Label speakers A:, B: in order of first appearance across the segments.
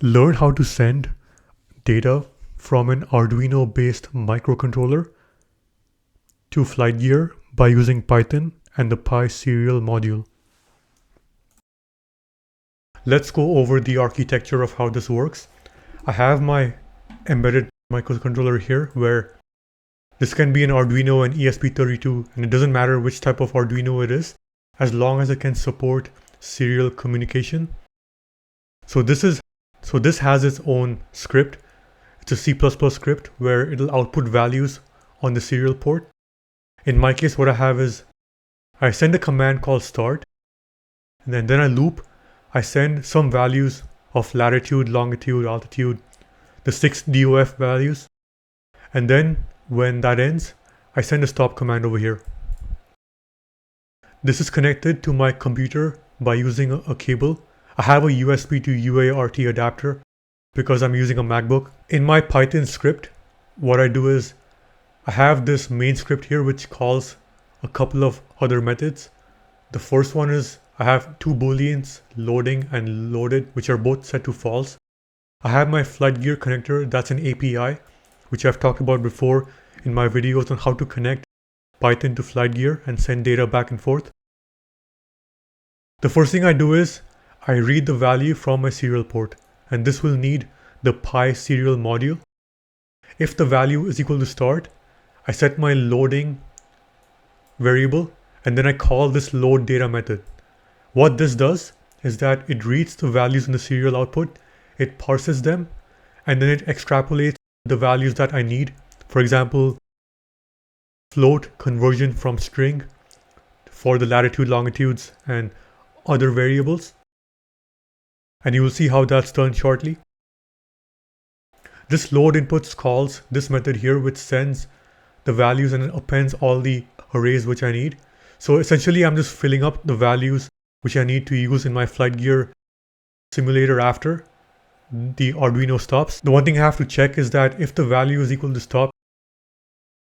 A: learn how to send data from an Arduino based microcontroller to FlightGear by using Python and the PySerial module. Let's go over the architecture of how this works. I have my embedded microcontroller here, where this can be an Arduino and ESP32, and it doesn't matter which type of Arduino it is, as long as it can support serial communication. So this has its own script. It's a C++ script where it'll output values on the serial port. In my case, what I have is I send a command called start, and then I loop. I send some values of latitude, longitude, altitude, the 6 DOF values, and then when that ends, I send a stop command over here. This is connected to my computer by using a cable. I have a USB to UART adapter because I'm using a MacBook. In my Python script, what I do is I have this main script here which calls a couple of other methods. The first one is I have two booleans, loading and loaded, which are both set to false. I have my FlightGear connector, that's an API, which I've talked about before in my videos on how to connect Python to FlightGear and send data back and forth. The first thing I do is I read the value from my serial port, and this will need the PySerial module. If the value is equal to start, I set my loading variable, and then I call this load data method. What this does is that it reads the values in the serial output, it parses them, and then it extrapolates the values that I need. For example, float conversion from string for the latitude, longitudes, and other variables. And you will see how that's done shortly. This load inputs calls this method here, which sends the values and appends all the arrays which I need. So essentially I'm just filling up the values which I need to use in my FlightGear simulator after the Arduino stops. The one thing I have to check is that if the value is equal to stop,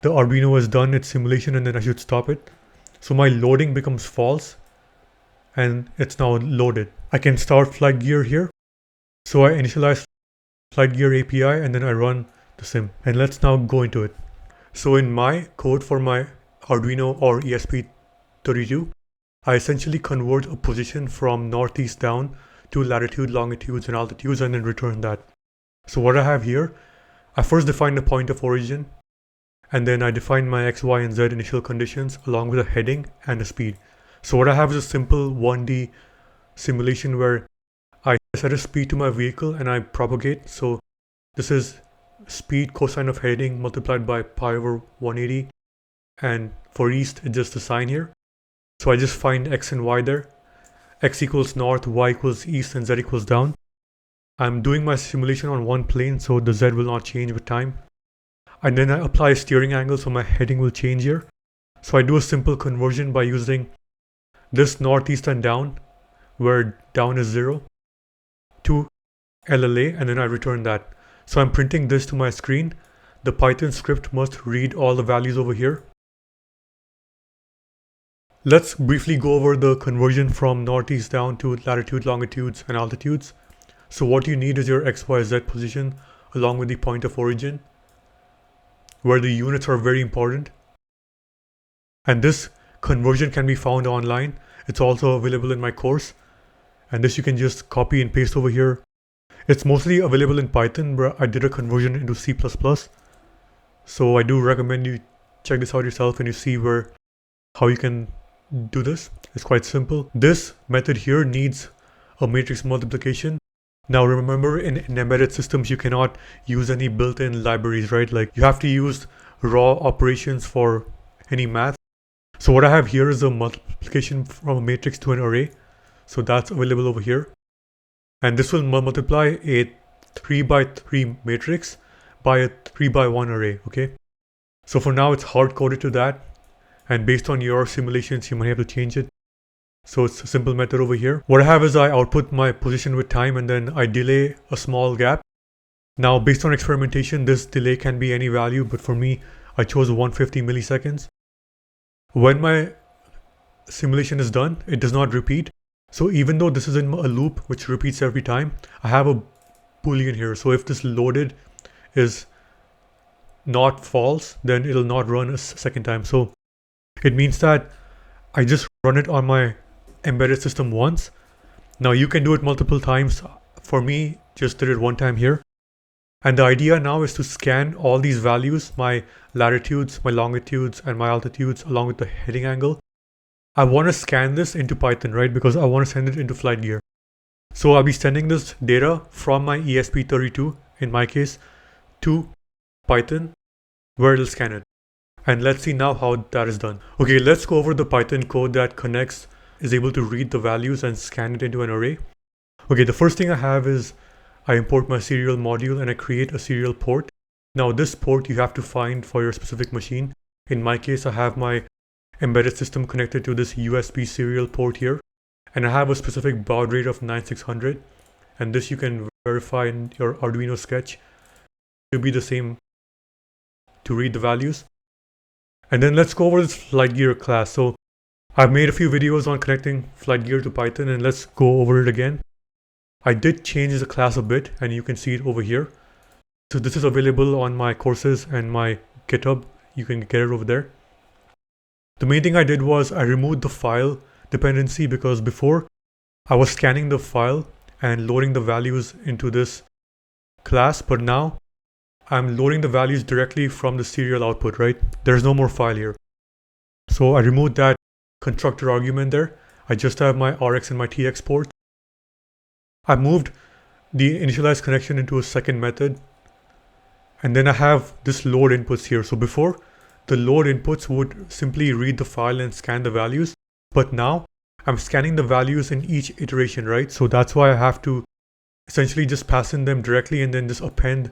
A: the Arduino has done its simulation and then I should stop it. So my loading becomes false and it's now loaded. I can start FlightGear here. So I initialize FlightGear API and then I run the sim. And let's now go into it. So in my code for my Arduino or ESP32, I essentially convert a position from northeast down to latitude, longitudes, and altitudes and then return that. So what I have here, I first define the point of origin, and then I define my X, Y, and Z initial conditions along with a heading and a speed. So what I have is a simple 1D simulation where I set a speed to my vehicle and I propagate. So this is speed cosine of heading multiplied by pi over 180, and for east it's just a sign here. So I just find X and Y there. X equals north, Y equals east, and Z equals down. I'm doing my simulation on one plane, so the Z will not change with time. And then I apply a steering angle, so my heading will change here. So I do a simple conversion by using this northeast and down, where down is 0, to LLA, and then I return that. So I'm printing this to my screen. The Python script must read all the values over here. Let's briefly go over the conversion from northeast down to latitude, longitudes, and altitudes. So what you need is your X, Y, Z position along with the point of origin, where the units are very important. And this conversion can be found online. It's also available in my course. And this you can just copy and paste over here. It's mostly available in Python, but I did a conversion into C++. So I do recommend you check this out yourself and you see how you can do this. It's quite simple. This method here needs a matrix multiplication. Now remember, in embedded systems you cannot use any built-in libraries, right? Like you have to use raw operations for any math. So what I have here is a multiplication from a matrix to an array. So that's available over here. And this will multiply a 3x3 matrix by a 3x1 array, okay? So for now it's hard-coded to that. And based on your simulations, you might have to change it. So it's a simple method over here. What I have is I output my position with time and then I delay a small gap. Now, based on experimentation, this delay can be any value, but for me, I chose 150 milliseconds. When my simulation is done, it does not repeat. So even though this is in a loop which repeats every time, I have a boolean here. So if this loaded is not false, then it'll not run a second time. So it means that I just run it on my embedded system once. Now you can do it multiple times. For me, just did it one time here. And the idea now is to scan all these values, my latitudes, my longitudes, and my altitudes, along with the heading angle. I want to scan this into Python, right? Because I want to send it into FlightGear. So I'll be sending this data from my ESP32, in my case, to Python, where it'll scan it. And let's see now how that is done. Okay, let's go over the Python code that is able to read the values and scan it into an array. Okay, the first thing I have is I import my serial module and I create a serial port. Now this port you have to find for your specific machine. In my case, I have my embedded system connected to this USB serial port here. And I have a specific baud rate of 9600. And this you can verify in your Arduino sketch to be the same to read the values. And then let's go over this FlightGear class. So I've made a few videos on connecting FlightGear to Python, and let's go over it again. I did change the class a bit, and you can see it over here. So this is available on my courses and my GitHub. You can get it over there. The main thing I did was I removed the file dependency, because before I was scanning the file and loading the values into this class, but now I'm loading the values directly from the serial output, right? There's no more file here. So I removed that constructor argument there. I just have my RX and my TX ports. I moved the initialize connection into a second method. And then I have this load inputs here. So before, the load inputs would simply read the file and scan the values. But now I'm scanning the values in each iteration, right? So that's why I have to essentially just pass in them directly and then just append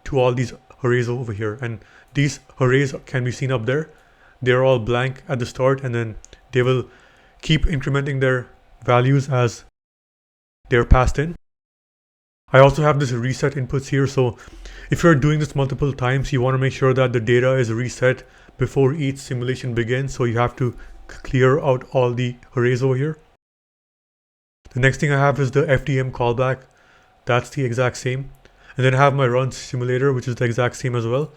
A: to all these arrays over here. And these arrays can be seen up there. They're all blank at the start, and then they will keep incrementing their values as they're passed in. I also have this reset inputs here. So if you're doing this multiple times, you want to make sure that the data is reset before each simulation begins. So you have to clear out all the arrays over here. The next thing I have is the FDM callback. That's the exact same. And then I have my run simulator, which is the exact same as well.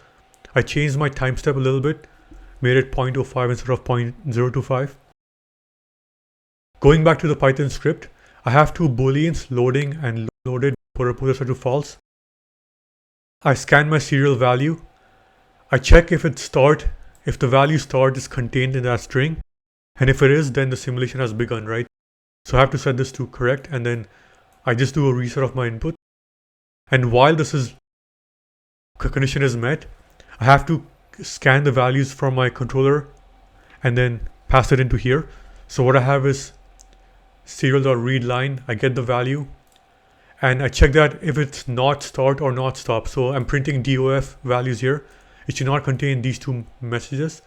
A: I changed my time step a little bit, made it 0.05 instead of 0.025. Going back to the Python script, I have two booleans, loading and loaded, put this to false. I scan my serial value. I check if the value start is contained in that string. And if it is, then the simulation has begun, right? So I have to set this to correct, and then I just do a reset of my input. And while this condition is met, I have to scan the values from my controller and then pass it into here. So what I have is serial.readLine. I get the value and I check that if it's not start or not stop. So I'm printing DOF values here. It should not contain these two messages.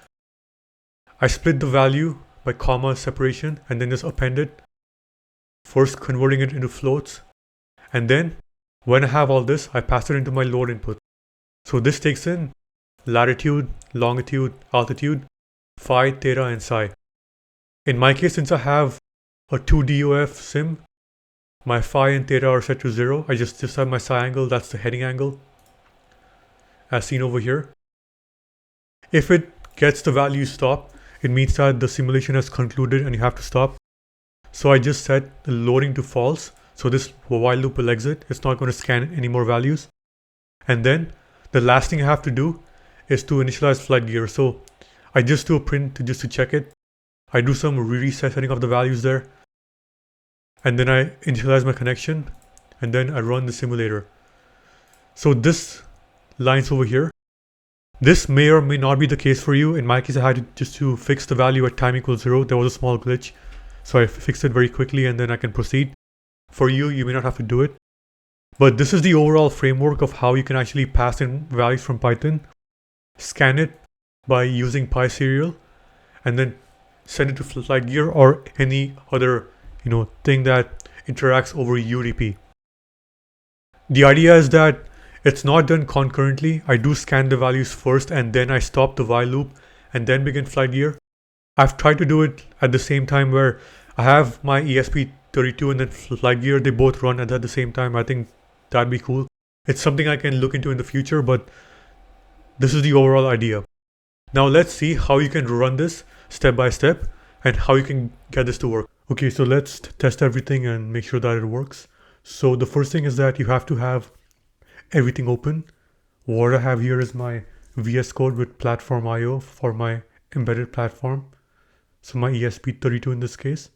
A: I split the value by comma separation and then just append it, first converting it into floats, and then when I have all this, I pass it into my load input. So this takes in latitude, longitude, altitude, phi, theta, and psi. In my case, since I have a 2DOF sim, my phi and theta are set to 0. I just have my psi angle, that's the heading angle, as seen over here. If it gets the value stop, it means that the simulation has concluded and you have to stop. So I just set the loading to false. So this while loop will exit. It's not going to scan any more values. And then the last thing I have to do is to initialize FlightGear. So I just do a print just to check it. I do some resetting of the values there. And then I initialize my connection. And then I run the simulator. So this lines over here. This may or may not be the case for you. In my case, I had to fix the value at time equals 0. There was a small glitch. So I fixed it very quickly and then I can proceed. For you, you may not have to do it. But this is the overall framework of how you can actually pass in values from Python, scan it by using PySerial, and then send it to FlightGear or any other thing that interacts over UDP. The idea is that it's not done concurrently. I do scan the values first and then I stop the while loop and then begin FlightGear. I've tried to do it at the same time where I have my ESP32 and then FlightGear, they both run at the same time. I think that'd be cool. It's something I can look into in the future, but this is the overall idea. Now let's see how you can run this step by step and how you can get this to work. Okay, so let's test everything and make sure that it works. So the first thing is that you have to have everything open. What I have here is my VS Code with platform IO for my embedded platform. So my ESP32 in this case.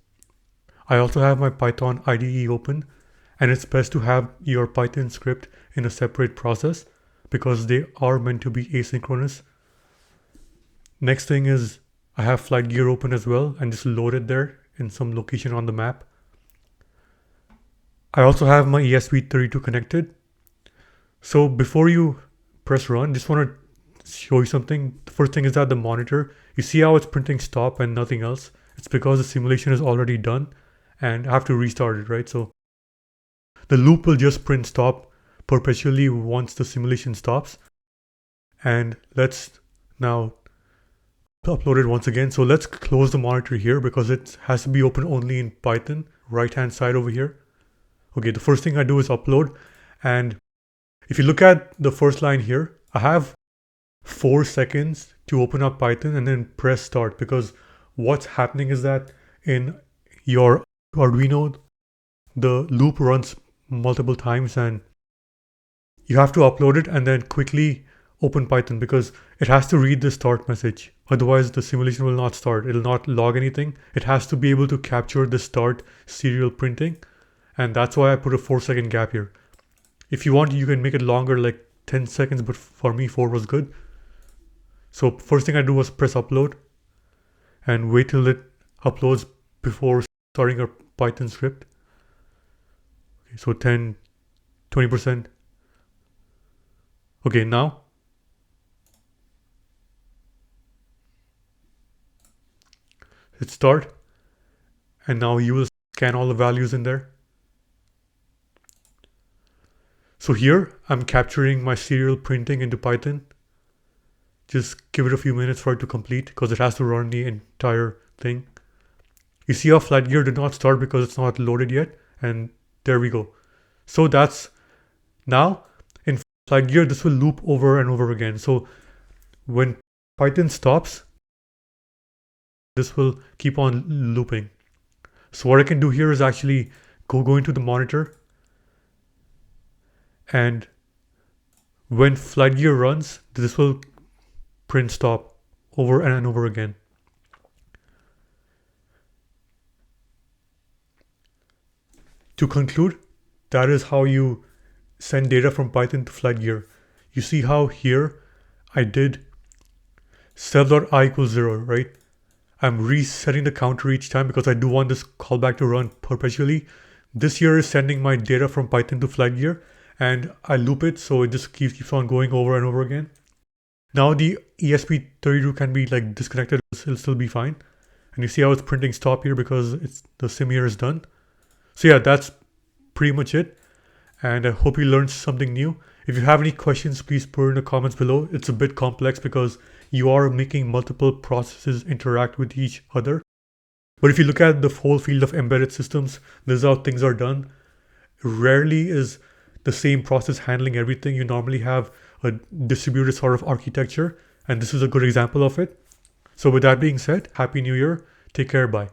A: I also have my Python IDE open, and it's best to have your Python script in a separate process because they are meant to be asynchronous. Next thing is I have FlightGear open as well and just loaded there in some location on the map. I also have my ESP32 connected. So before you press run, just want to show you something. The first thing is that the monitor, you see how it's printing stop and nothing else? It's because the simulation is already done and I have to restart it, right? So the loop will just print stop perpetually once the simulation stops. And let's now upload it once again. So let's close the monitor here because it has to be open only in Python, right hand side over here. Okay, the first thing I do is upload, and if you look at the first line here, I have 4 seconds to open up Python and then press start, because what's happening is that in your Arduino, the loop runs multiple times and you have to upload it and then quickly open Python because it has to read the start message. Otherwise, the simulation will not start. It will not log anything. It has to be able to capture the start serial printing. And that's why I put a 4-second gap here. If you want, you can make it longer, like 10 seconds, but for me, 4 was good. So first thing I do was press upload and wait till it uploads before starting a Python script. Okay, so 10, 20%. Okay, now hit start, and now you will scan all the values in there. So here I'm capturing my serial printing into Python. Just give it a few minutes for it to complete because it has to run the entire thing. You see how FlightGear did not start because it's not loaded yet, and there we go. So that's now in FlightGear, this will loop over and over again. So when Python stops, this will keep on looping. So what I can do here is actually go into the monitor, and when FlightGear runs, this will print stop over and over again. To conclude, that is how you send data from Python to FlightGear. You see how here I did self.i equals 0, right? I'm resetting the counter each time because I do want this callback to run perpetually. This here is sending my data from Python to FlightGear, and I loop it so it just keeps on going over and over again. Now the ESP32 can be like disconnected, it'll still be fine. And you see how it's printing stop here because the sim here is done. So yeah, that's pretty much it. And I hope you learned something new. If you have any questions, please put in the comments below. It's a bit complex because you are making multiple processes interact with each other. But if you look at the whole field of embedded systems, this is how things are done. Rarely is the same process handling everything. You normally have a distributed sort of architecture, and this is a good example of it. So with that being said, Happy New Year. Take care. Bye.